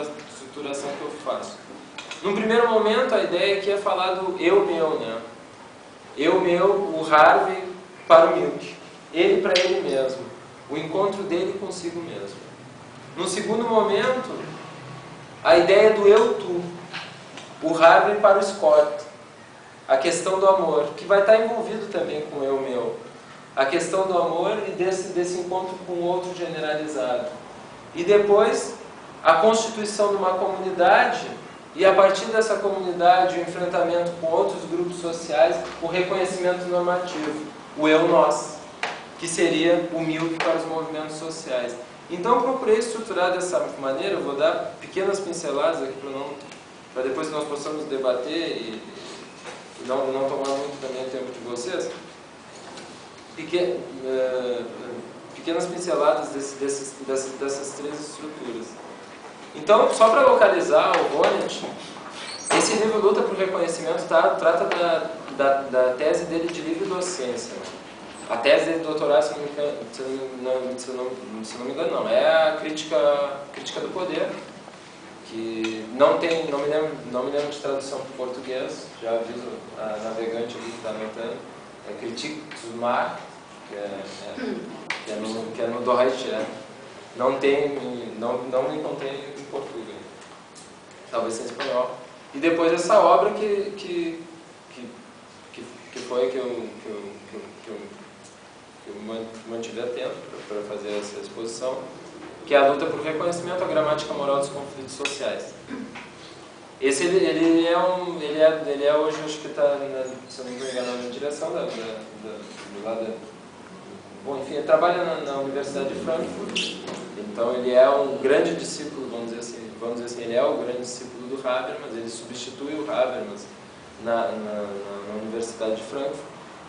estruturação que eu faço. Num primeiro momento, a ideia aqui é falar do eu-meu, né? Eu-meu, o Harvey para o Milk. Ele para ele mesmo. O encontro dele consigo mesmo. No segundo momento, a ideia do eu-tu. O Harvey para o Scott. A questão do amor, que vai estar envolvido também com o eu-meu. A questão do amor e desse encontro com o outro generalizado. E depois, a constituição de uma comunidade e, a partir dessa comunidade, o enfrentamento com outros grupos sociais, o reconhecimento normativo, o eu-nós, que seria o Milk para os movimentos sociais. Então, eu procurei estruturar dessa maneira. Eu vou dar pequenas pinceladas aqui para depois que nós possamos debater e não tomar muito também o tempo de vocês. Pequenas pinceladas dessas três estruturas. Então, só para localizar o Honneth, esse livro Luta por Reconhecimento trata da tese dele de livre docência. A tese dele de doutorado, se não me engano, não. É a crítica do poder, que não me lembro de tradução para o português, já aviso a navegante ali que está anotando. É Critique du Marx, que é no Deutsch, não me encontrei em português, talvez em espanhol. E depois essa obra que foi que eu mantive atento para fazer essa exposição, que é a luta por reconhecimento, a gramática moral dos conflitos sociais. Esse ele é hoje, acho que está, se eu não me engano, na direção do lado. Bom, enfim, ele trabalha na Universidade de Frankfurt. Então ele é um grande discípulo, vamos dizer assim, ele é o grande discípulo do Habermas. Ele substitui o Habermas na Universidade de Frankfurt.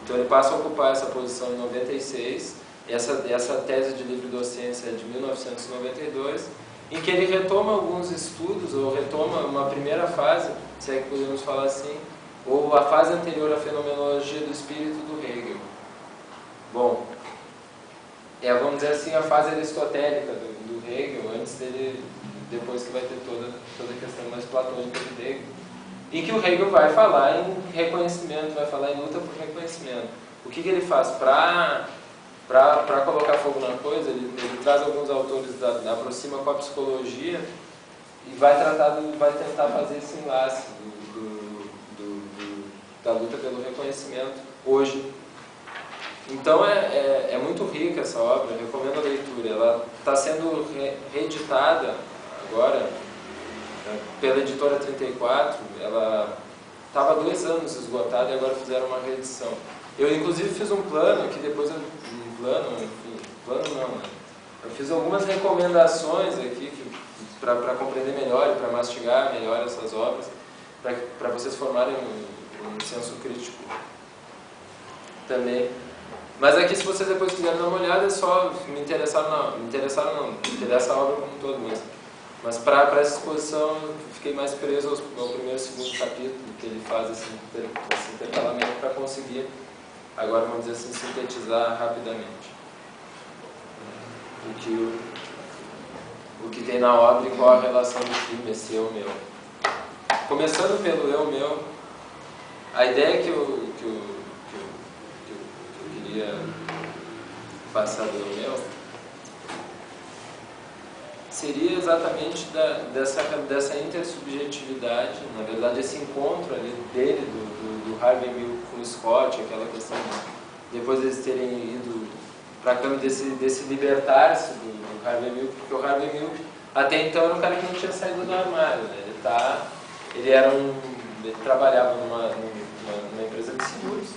Então ele passa a ocupar essa posição em 96. Essa tese de livre docência é de 1992. Em que ele retoma alguns estudos, ou retoma uma primeira fase, se é que podemos falar assim, ou a fase anterior à fenomenologia do espírito do Hegel. Bom, vamos dizer assim, a fase aristotélica do Hegel, depois que vai ter toda a questão mais platônica de Hegel, em que o Hegel vai falar em reconhecimento, vai falar em luta por reconhecimento. O que ele faz? Para colocar fogo na coisa, ele traz alguns autores da aproxima com a psicologia e vai tentar fazer esse enlace da luta pelo reconhecimento hoje. Então é muito rica essa obra, eu recomendo a leitura. Ela está sendo reeditada agora pela editora 34, ela estava há 2 anos esgotada e agora fizeram uma reedição. Eu inclusive fiz um plano, que depois eu fiz algumas recomendações aqui para compreender melhor e para mastigar melhor essas obras, para vocês formarem um senso crítico também. Mas aqui, se vocês depois quiserem dar uma olhada, é só me interessa a obra como um todo mesmo. Mas para essa exposição eu fiquei mais preso ao primeiro e segundo capítulo, que ele faz esse intercalamento para conseguir, agora vamos dizer assim, sintetizar rapidamente o que tem na obra e qual a relação do filme, esse eu-meu. Começando pelo eu-meu, a ideia que eu queria passar do eu-meu seria exatamente dessa intersubjetividade, na verdade esse encontro ali dele, do Harvey Milk com o Scott, aquela questão de, depois deles terem ido para a cama, desse libertar-se do Harvey Milk, porque o Harvey Milk até então era um cara que não tinha saído do armário, né? Ele trabalhava numa empresa de seguros,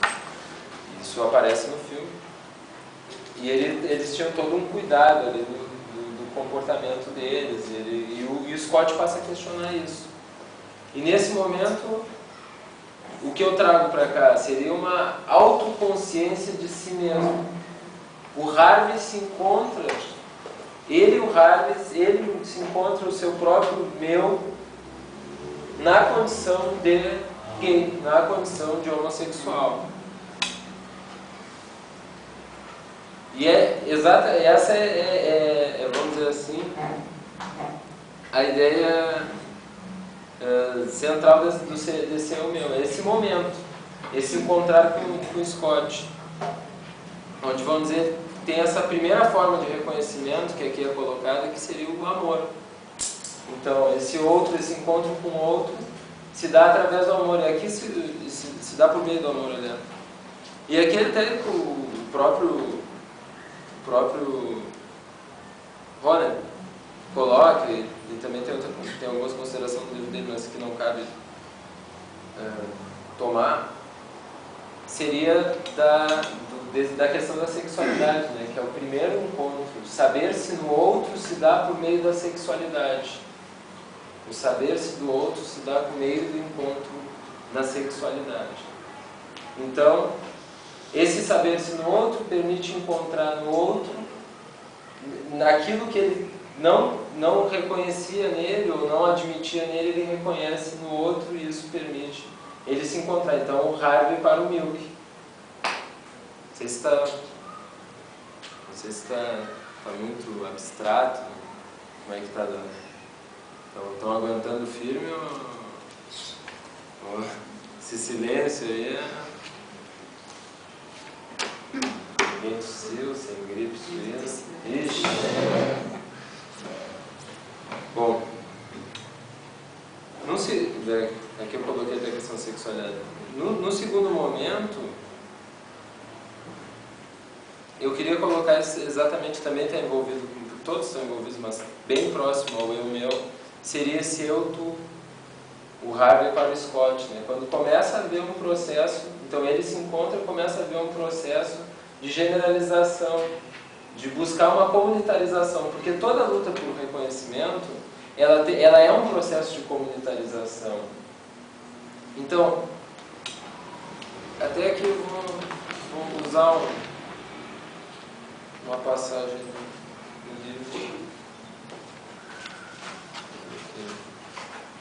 isso aparece no filme, e eles tinham todo um cuidado ali do comportamento deles, e o Scott passa a questionar isso. E nesse momento, o que eu trago para cá seria uma autoconsciência de si mesmo. O Harvey se encontra, ele se encontra o seu próprio meu na condição de gay, na condição de homossexual. E essa vamos dizer assim, a ideia central desse eu meu, é esse momento, esse encontrar com o Scott, onde, vamos dizer, tem essa primeira forma de reconhecimento que aqui é colocada, que seria o amor. Então, esse outro, esse encontro com o outro, se dá através do amor, e aqui se dá por meio do amor, aliás. E aqui até o próprio Ronan coloca, e também tem algumas considerações no livro dele, mas que não cabe tomar, seria da questão da sexualidade, né? Que é o primeiro encontro. Saber-se no outro se dá por meio da sexualidade. O saber-se do outro se dá por meio do encontro na sexualidade. Então, esse saber-se no outro permite encontrar no outro naquilo que ele não reconhecia nele ou não admitia nele, ele reconhece no outro, e isso permite ele se encontrar. Então, o Harvey para o Milk. Não sei se está muito abstrato. Como é que está dando? Estão aguentando firme ou esse silêncio aí ninguém tossiu, sem gripe, suína. Ixi! Bom, aqui eu coloquei a questão da sexualidade. No segundo momento, eu queria colocar exatamente, também está envolvido, todos estão envolvidos, mas bem próximo ao eu meu, seria esse eu-tu, o Harvey para o Scott, né? Quando começa a haver um processo, então ele se encontra e começa a haver um processo de generalização, de buscar uma comunitarização, porque toda luta por reconhecimento, ela é um processo de comunitarização. Então, até aqui eu vou usar uma passagem do livro.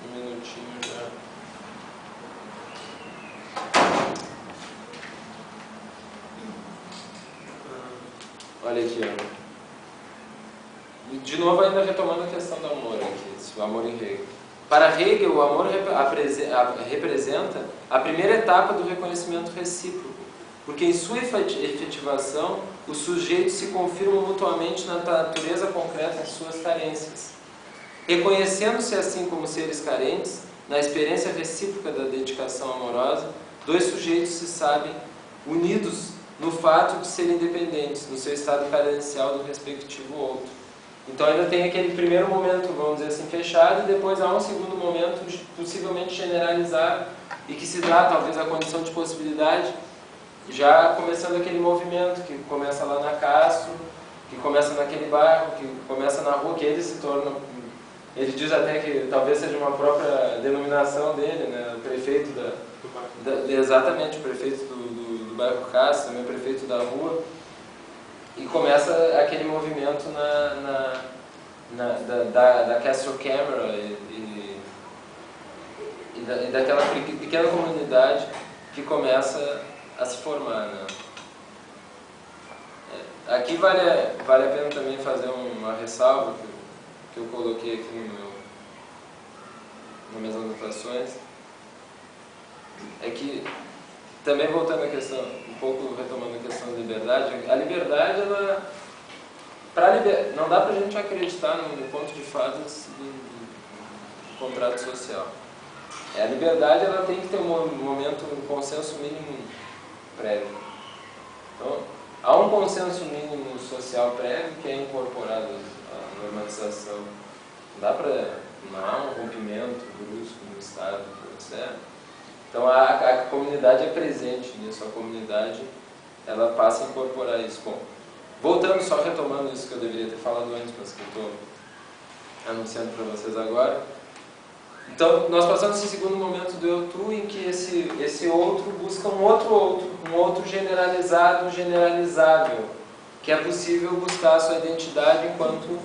Um minutinho já. Olha aqui, ó. De novo, ainda retomando a questão do amor aqui, o amor em Hegel. Para Hegel, o amor representa a primeira etapa do reconhecimento recíproco, porque em sua efetivação, os sujeitos se confirmam mutuamente na natureza concreta de suas carências. Reconhecendo-se assim como seres carentes, na experiência recíproca da dedicação amorosa, dois sujeitos se sabem unidos no fato de serem independentes, no seu estado carencial do respectivo outro. Então ainda tem aquele primeiro momento, vamos dizer assim, fechado, e depois há um segundo momento possivelmente generalizado, e que se dá talvez a condição de possibilidade, já começando aquele movimento que começa lá na Castro, que começa naquele bairro, que começa na rua, que ele se torna... Ele diz até que talvez seja uma própria denominação dele, né? O prefeito exatamente, o prefeito do bairro Castro, também o prefeito da rua. E começa aquele movimento da Castro Câmara e daquela pequena comunidade que começa a se formar, né? Aqui vale a pena também fazer uma ressalva que eu coloquei aqui nas minhas anotações, é que, também voltando à questão, um pouco retomando a questão da liberdade, a liberdade, não dá pra gente acreditar no conto de fadas do contrato social. A liberdade, ela tem que ter um consenso mínimo prévio. Então, há um consenso mínimo social prévio que é incorporado à normatização. Não há um rompimento brusco no Estado, etc. Então a comunidade é presente nisso, a comunidade ela passa a incorporar isso. Bom, voltando, só retomando isso que eu deveria ter falado antes, mas que eu estou anunciando para vocês agora. Então, nós passamos esse segundo momento do eu-tu, em que esse outro busca um outro generalizado, generalizável, que é possível buscar a sua identidade enquanto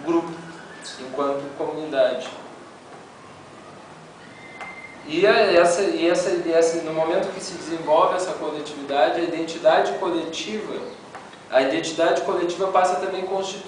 grupo, enquanto comunidade. E no momento que se desenvolve essa coletividade, a identidade coletiva a identidade coletiva passa também a constituir